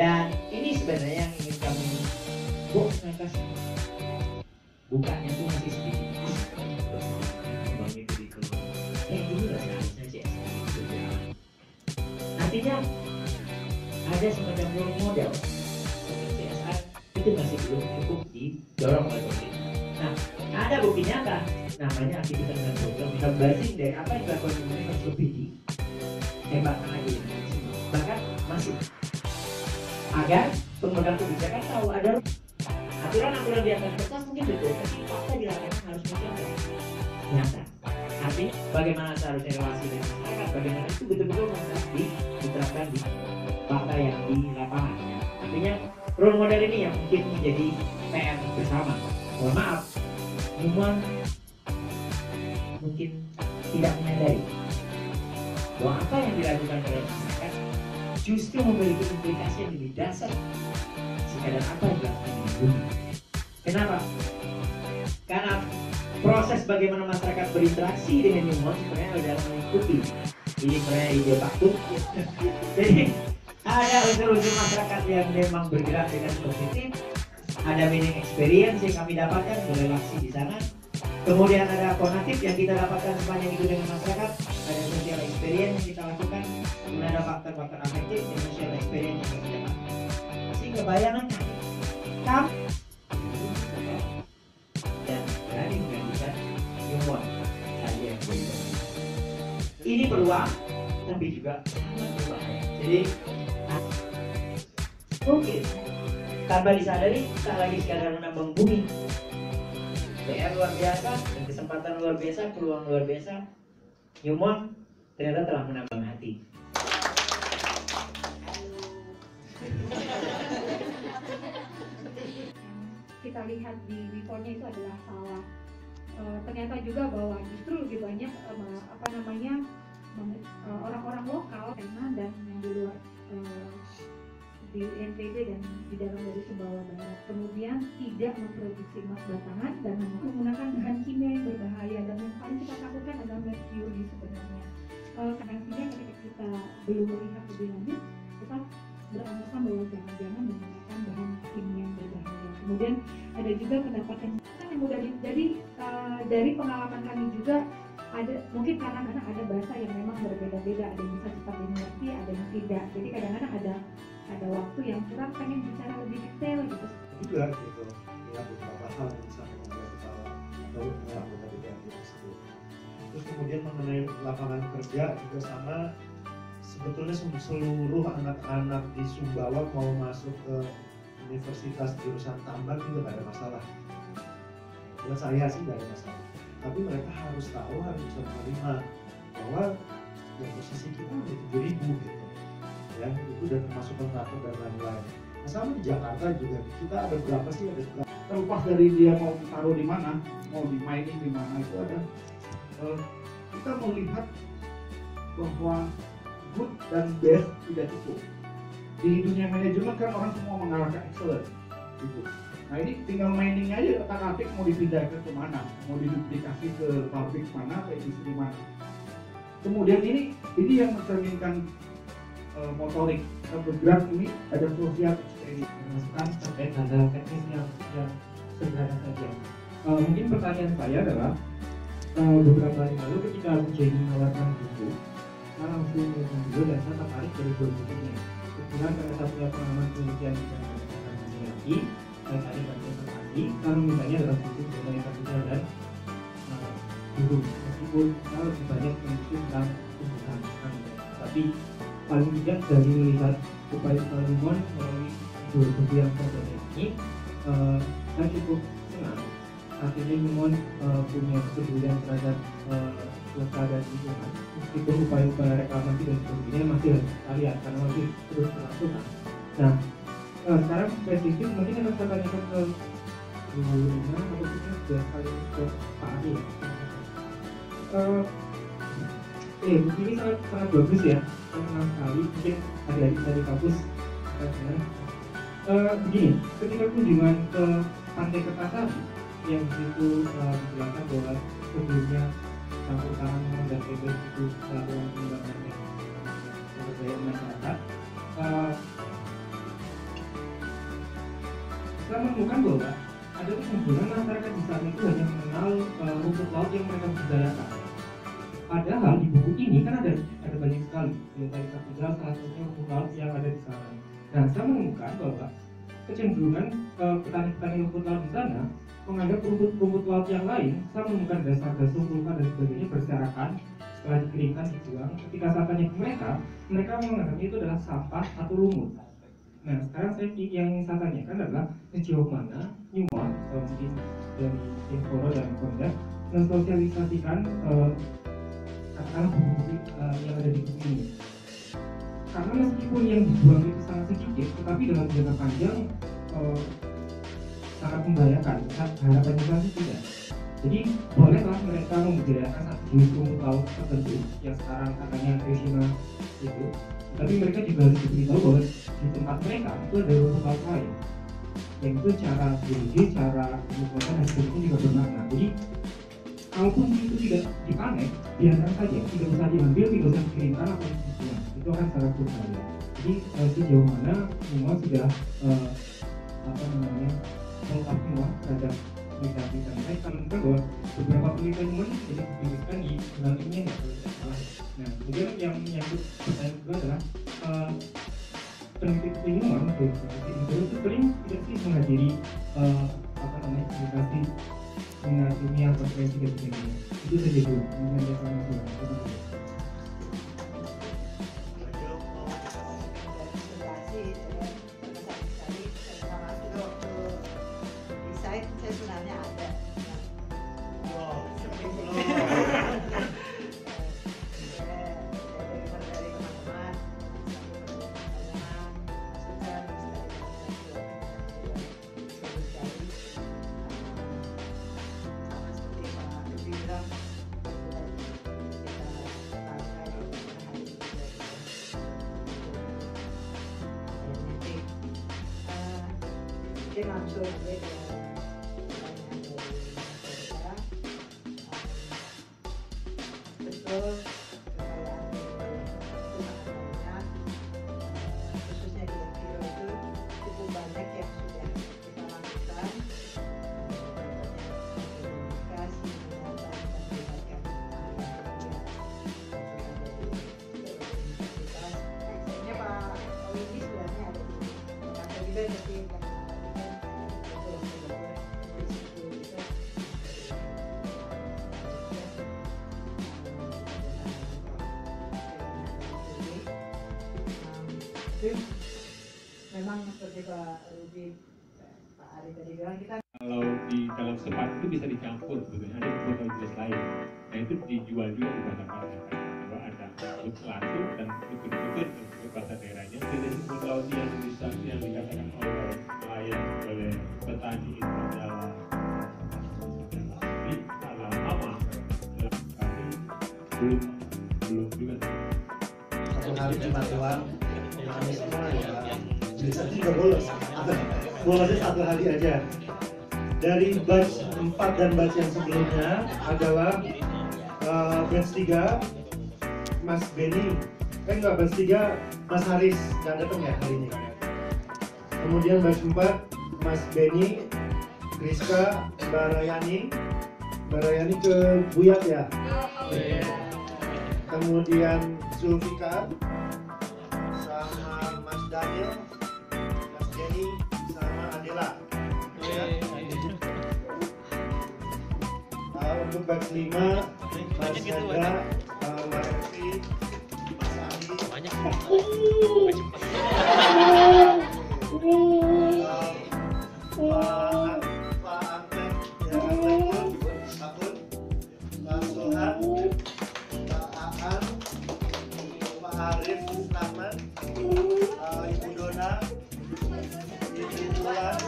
Dan ini sebenarnya yang ingin kami ternyata bukannya itu masih sedikit dulu lah seharusnya artinya ada semacam role model CSR itu masih belum cukup didorong oleh pemerintah. Nah, ada bukti nyata namanya aktivitas dan program bisa bazing dari apa yang dilakukan pemerintah lebih ditembakkan lagi bahkan masih agar pemegang kebijakan tahu ada aturan-aturan di atas kertas mungkin betul tapi fakta di lapangan harus menjadi nyata. Artinya bagaimana seharusnya relasi dengan masyarakat, bagaimana itu betul-betul diterapkan di fakta yang di lapangan. Artinya role model ini yang mungkin menjadi PR bersama. Mohon maaf, semua mungkin tidak menyadari bahwa apa yang dilakukan oleh masyarakat justru memiliki implikasi yang lebih dasar sekadar apa yang dilakukan di bumi. Kenapa? Karena proses bagaimana masyarakat berinteraksi dengan human sebenarnya adalah mengikuti ini sebenarnya ide takut. Jadi ada unsur-unsur masyarakat yang memang bergerak dengan positif, ada meaning experience yang kami dapatkan berrelasi di sana. Kemudian ada konatif yang kita dapatkan sepanjang itu dengan masyarakat, ada social experience yang kita lakukan, kemudian ada faktor-faktor afektif, emotional experience yang kita dapatkan. Sehingga bayangannya, kamu dan berani menggantikan human tadi yang berbeda. Ini peluang, tapi juga sangat berbahaya. Jadi mungkin tanpa disadari tak lagi sekadar menambang bumi. PR luar biasa dan kesempatan luar biasa, peluang luar biasa. Human ternyata telah menambang hati. Kita lihat di reportnya itu adalah salah. Ternyata juga bahwa justru lebih banyak orang-orang lokal dan yang di luar di NTB dan di dalam dari Sumbawa Barat kemudian tidak memproduksi emas batangan dan menggunakan bahan kimia yang berbahaya dan yang paling kita takutkan adalah merkuri sebenarnya. Karena kimia ketika kita belum melihat lebih lanjut kita beranggapan bahwa jangan-jangan menggunakan bahan kimia yang berbahaya. Kemudian ada juga pendapat yang mudah jadi dari pengalaman kami juga ada mungkin karena ada bahasa yang memang berbeda-beda, ada yang bisa cepat dimengerti, ada yang tidak. Jadi kadang-kadang ada waktu yang kurang pengen bicara lebih detail gitu. Juga gitu, ya beberapa hal yang bisa membuat kepala atau anggota DPRD tersebut. Terus kemudian mengenai lapangan kerja juga sama. Sebetulnya seluruh anak-anak di Sumbawa mau masuk ke universitas jurusan tambang itu nggak ada masalah. Buat saya sih nggak ada masalah. Tapi mereka harus tahu, harus bisa menerima bahwa ya posisi kita udah 7.000 gitu. Ya, itu udah termasuk kontraktor dan lain-lain. Nah, sama di Jakarta juga kita ada berapa sih, ada terlepas dari dia mau taruh di mana, mau di mining di mana itu ada kita melihat bahwa good dan best tidak cukup. Di dunia manajemen kan orang semua mengarah ke excellent gitu. Nah ini tinggal mining aja otak-atik mau dipindahkan ke mana, mau diduplikasi ke pabrik mana, ke industri mana. Kemudian ini yang mencerminkan motorik bergerak ini ada sosial experience terkait hal-hal teknis yang sederhana saja. Mungkin pertanyaan saya adalah beberapa hari lalu ketika aku jadi menawarkan buku, saya langsung menulis dulu dan saya tertarik dari dua bukunya. Kebetulan karena saya punya pengalaman penelitian di bidang energi, saya tadi dan konservasi, kalau misalnya dalam buku mengenai kapital dan guru, meskipun saya lebih banyak menulis tentang tumbuhan, tapi paling tidak dari melihat upaya Salomon melalui dua buku yang berbeda ini, saya cukup senang. Artinya Humon punya kepedulian terhadap kota dan lingkungan, meskipun upaya-upaya reklamasi dan sebagainya masih harus kita lihat karena masih terus berlangsung. Nah, sekarang spesifik mungkin akan saya tanyakan ke Bu Rina atau mungkin sudah kali ke Pak Ari ya. Buku ini sangat bagus ya, senang sekali. Mungkin adik-adik dari kampus begini, ketika kunjungan ke Pantai Kertasari yang disitu dijelaskan bahwa sebelumnya campur tangan dan bebas itu melakukan pengembangan yang berbahaya masyarakat. menemukan bahwa ada kecenderungan masyarakat di sana itu hanya mengenal rumput laut yang mereka budidayakan. Padahal di buku ini kan ada banyak sekali, yang tadi kita salah satunya rumput laut yang ada di sana. Nah, saya menemukan bahwa kecenderungan petani-petani rumput laut di sana menganggap rumput laut yang lain, saya menemukan dasar-dasar sulfur dan sebagainya berserakan setelah dikeringkan dibuang. Ketika saya tanya ke mereka menganggapnya itu adalah sampah atau lumut. Nah, sekarang yang ingin saya tanyakan adalah sejauh mana Newmont mungkin dari Inforo dan Konda mensosialisasikan katakanlah buku yang ada di buku ini. Karena meskipun yang dibuang itu sangat sedikit, tetapi dalam jangka panjang sangat membahayakan. Harapannya kan tidak. Jadi bolehlah mereka membudidayakan satu jenis rumput laut tertentu yang sekarang katanya tradisional itu, tapi mereka juga harus diberitahu bahwa di tempat mereka itu ada rumput laut lain, yang itu cara biologi, cara pembuatan dan sebagainya juga bermakna. Jadi kalaupun itu tidak dipanen, biarkan saja, tidak usah diambil, tidak usah dikirimkan atau dibuang. Itu akan sangat berbahaya. Jadi sejauh mana semua sudah mengoptimal terhadap penelitian mereka, menunjukkan bahwa beberapa penelitian ilmuwan jadi diberikan di dalam ilmiah ya, kalau tidak salah. Nah, kemudian yang menyangkut pertanyaan kedua adalah penelitian ilmuwan dari itu paling tidak sih menghadiri publikasi seminar ilmiah, konferensi dan sebagainya. Itu saja dulu. Saya sebenarnya ada. Dia langsung aja ke betul kekayaan itu sangat banyak, khususnya di Infiro itu cukup banyak yang sudah kita lakukan, komunikasi, pendataan, dan berbagai hal yang universitas. Sebenarnya Pak Windy sebenarnya ada di Jakarta juga, tapi memang seperti Pak Rudi, Pak Ari tadi bilang, kita kalau di dalam sepat itu bisa dicampur sebetulnya, ada beberapa jenis lain. Nah itu dijual juga di pasar-pasar. Kalau ada langsung dan ikut-ikut ke pasar daerahnya. Jenis rumput laut yang bisa yang dikatakan oleh nelayan, oleh petani itu adalah lama, tapi belum juga. Satu hari cuma doang. Kami semua ya bisa juga bolos. Bolosnya satu hari aja. Dari batch 4 dan batch yang sebelumnya adalah batch 3 Mas Benny, enggak, batch 3 Mas Haris nggak datang ya hari ini. Kemudian batch 4 Mas Benny, Rizka, Mbak Rayani ke Buyat ya. Kemudian Zulfikar sama Mas Daniel, Mas Jenny sama Adela. Ya. Untuk batch 5 Mas Hendra, Mas Revi, Mas Andi, Pak Ahmed, ya, Akun, Pak Sohan, Pak Aan, Pak Arif Rahman, Ibu Dona, Ibu Tulan,